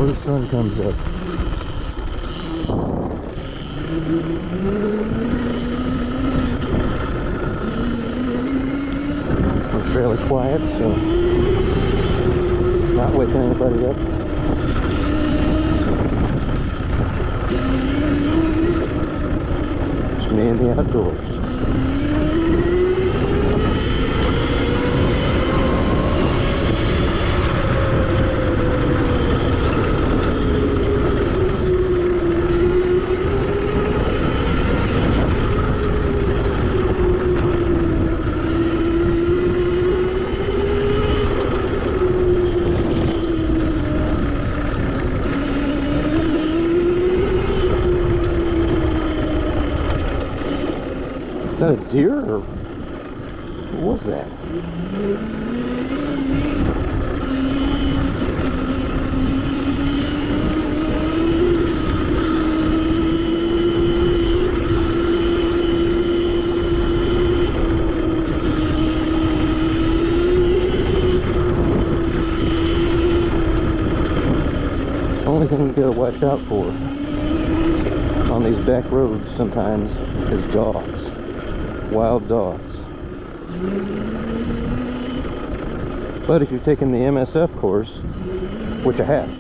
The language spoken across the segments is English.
before the sun comes up. We're fairly quiet, so not waking anybody up. Just me in the outdoors. Is that a deer or what was that? Only thing you gotta watch out for on these back roads sometimes is dogs. Wild dogs. But if you've taken the MSF course, which I have,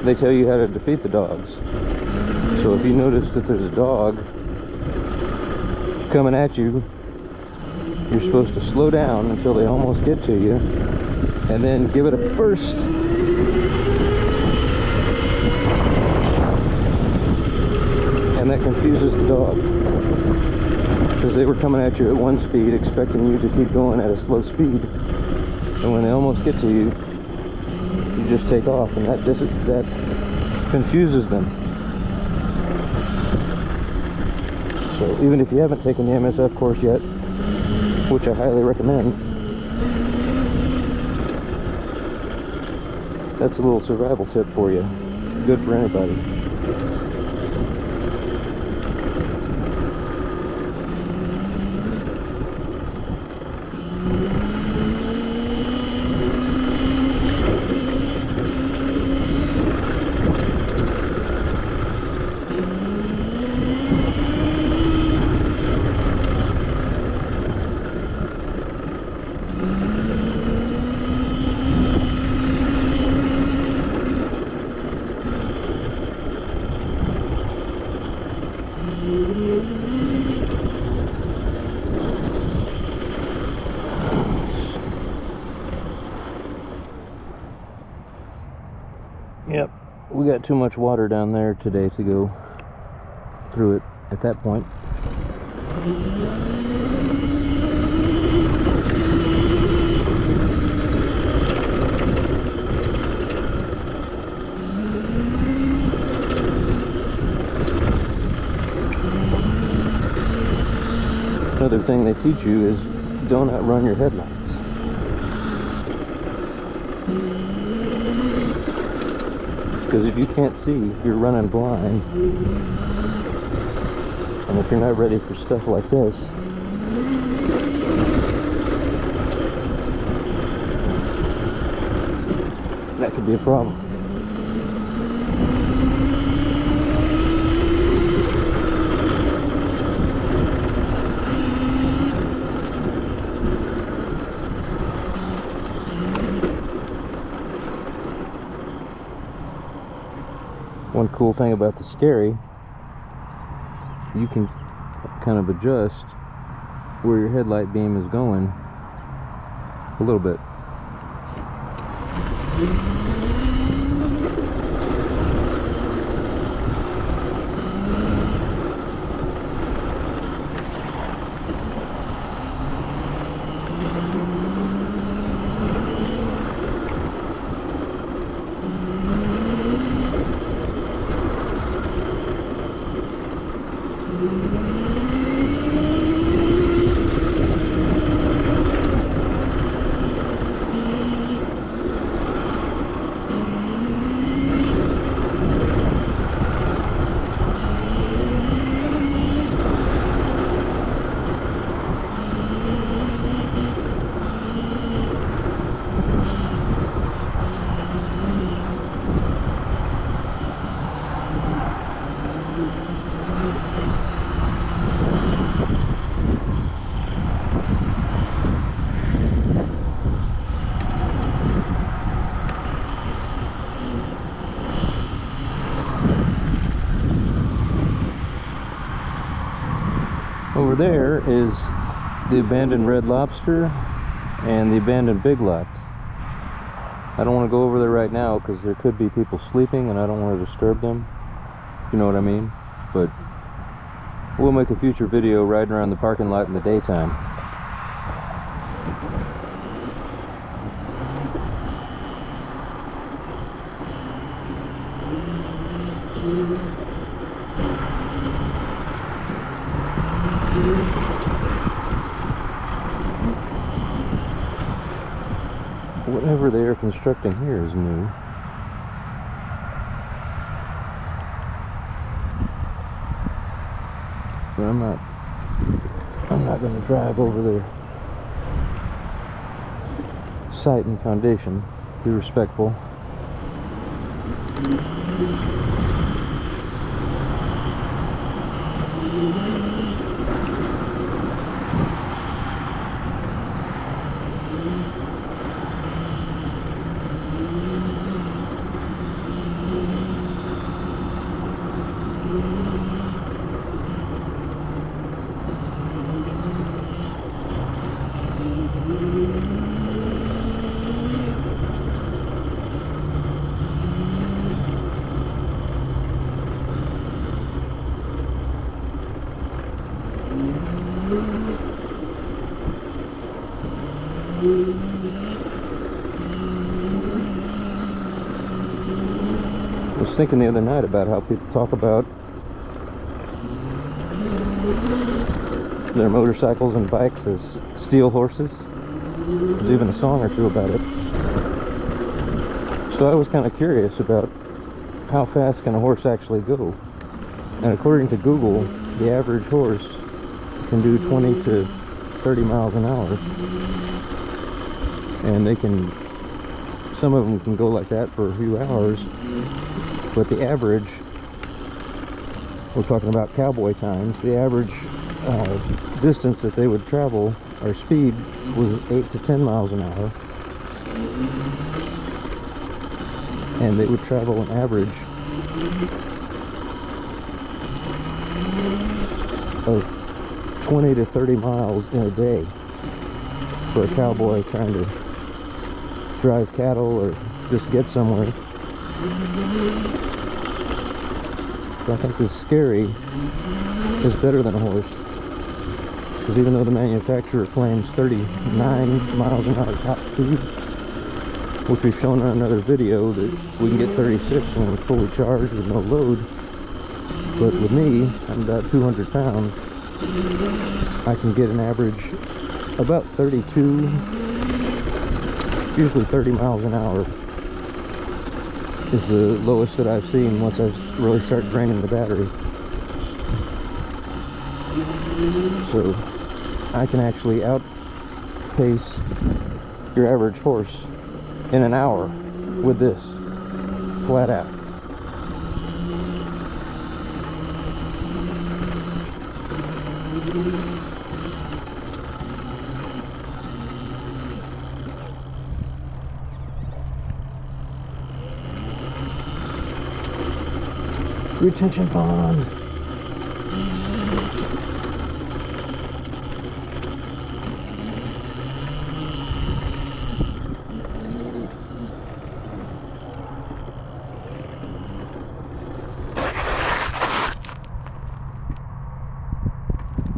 they tell you how to defeat the dogs. So if you notice that there's a dog coming at you, you're supposed to slow down until they almost get to you, and then give it a burst. And that confuses the dog, because they were coming at you at one speed, expecting you to keep going at a slow speed, and when they almost get to you, you just take off, and that confuses them. So even if you haven't taken the MSF course yet, which I highly recommend, that's a little survival tip for you. Good for anybody. Yep, we got too much water down there today to go through it at that point. Another thing they teach you is don't outrun your headlights. Because if you can't see, you're running blind. And if you're not ready for stuff like this, that could be a problem. One cool thing about the Skeri, you can kind of adjust where your headlight beam is going a little bit. Over there is the abandoned Red Lobster and the abandoned Big Lots. I don't want to go over there right now because there could be people sleeping and I don't want to disturb them. You know what I mean? But we'll make a future video riding around the parking lot in the daytime. Whatever they are constructing here is new. But I'm not going to drive over their site and foundation. Be respectful. I was thinking the other night about how people talk about their motorcycles and bikes as steel horses. There's even a song or two about it. So I was kind of curious about how fast can a horse actually go. And according to Google, the average horse can do 20 to 30 miles an hour. And they can, some of them can go like that for a few hours. But the average, we're talking about cowboy times, the average distance that they would travel, or speed, was 8 to 10 miles an hour. And they would travel an average of 20 to 30 miles in a day for a cowboy trying to drive cattle or just get somewhere. So I think this Skeri is better than a horse, because even though the manufacturer claims 39 miles an hour top speed, which we've shown on another video that we can get 36 when we're fully charged with no load, but with me, I'm about 200 pounds, I can get an average about 32, usually 30 miles an hour is the lowest that I've seen once I really start draining the battery. So I can actually outpace your average horse in an hour with this, flat out. Retention pond.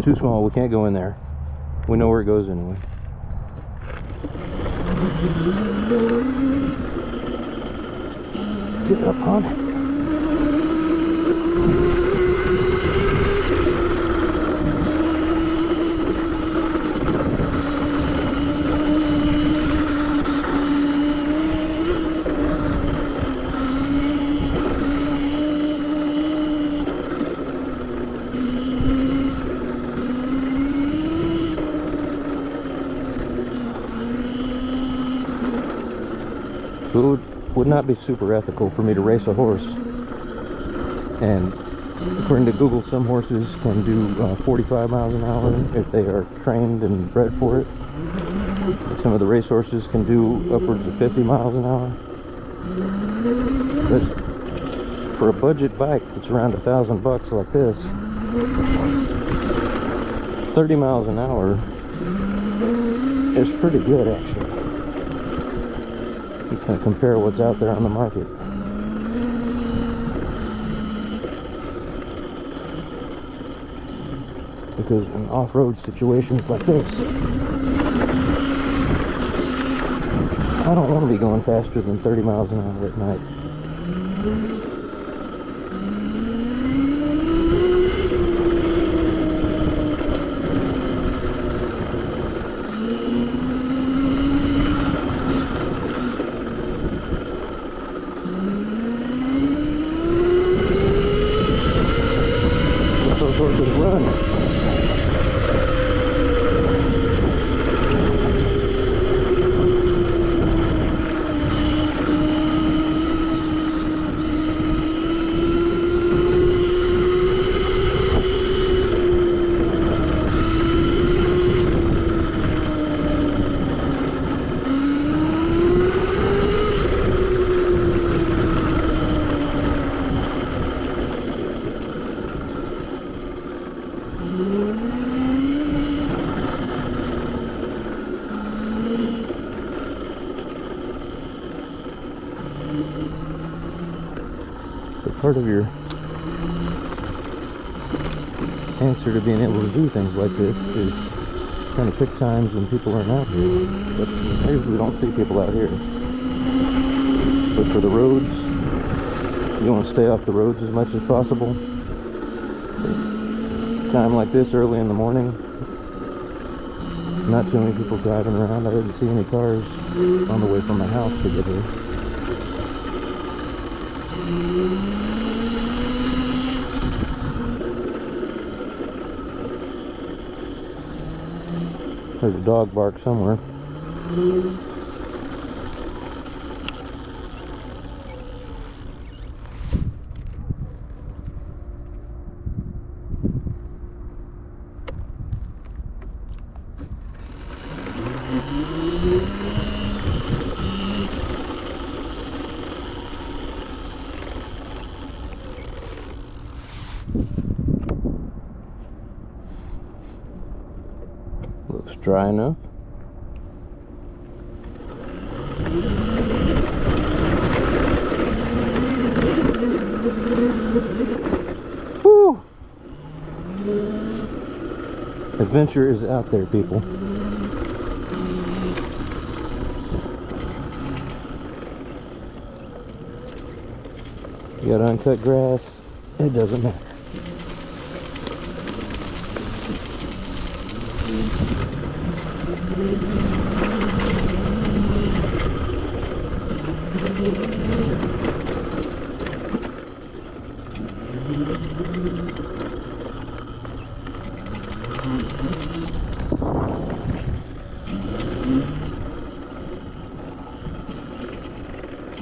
Too small, we can't go in there. We know where it goes anyway. Get up, hon. So it would not be super ethical for me to race a horse, and according to Google, some horses can do 45 miles an hour if they are trained and bred for it. Some of the race horses can do upwards of 50 miles an hour. But for a budget bike that's around $1,000 like this, 30 miles an hour is pretty good, actually. You can compare what's out there on the market. Because in off-road situations like this, I don't want to be going faster than 30 miles an hour at night. Those horses run. Part of your answer to being able to do things like this is kind of pick times when people aren't out here. But I usually don't see people out here. But for the roads, you want to stay off the roads as much as possible. Time like this, early in the morning, not too many people driving around. I didn't see any cars on the way from my house to get here. There's a dog bark somewhere. Looks dry enough. Woo! Adventure is out there, people. You got uncut grass, it doesn't matter.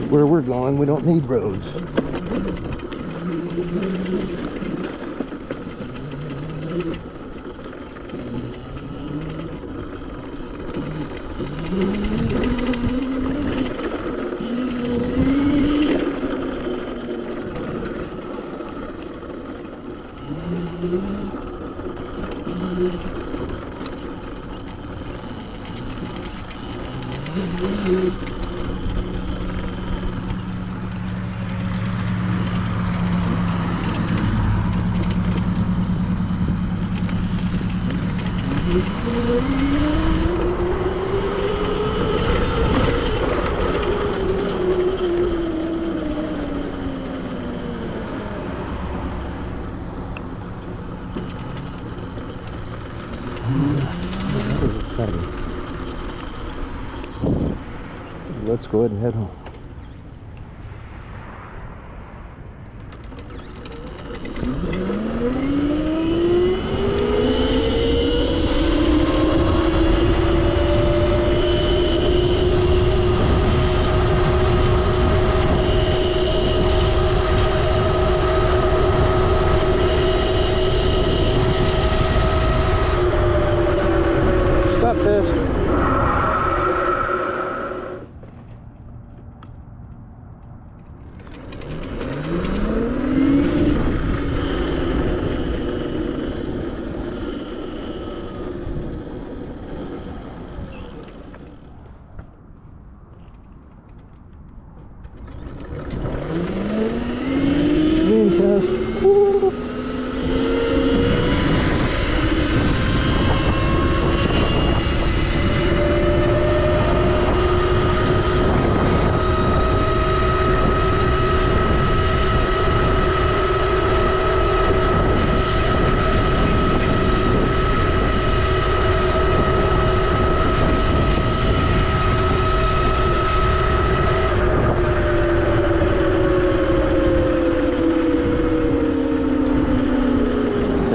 Where we're going, we don't need roads. Let's go ahead and head home. Stop this.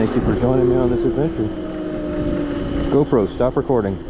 Thank you for joining me on this adventure. GoPro, stop recording.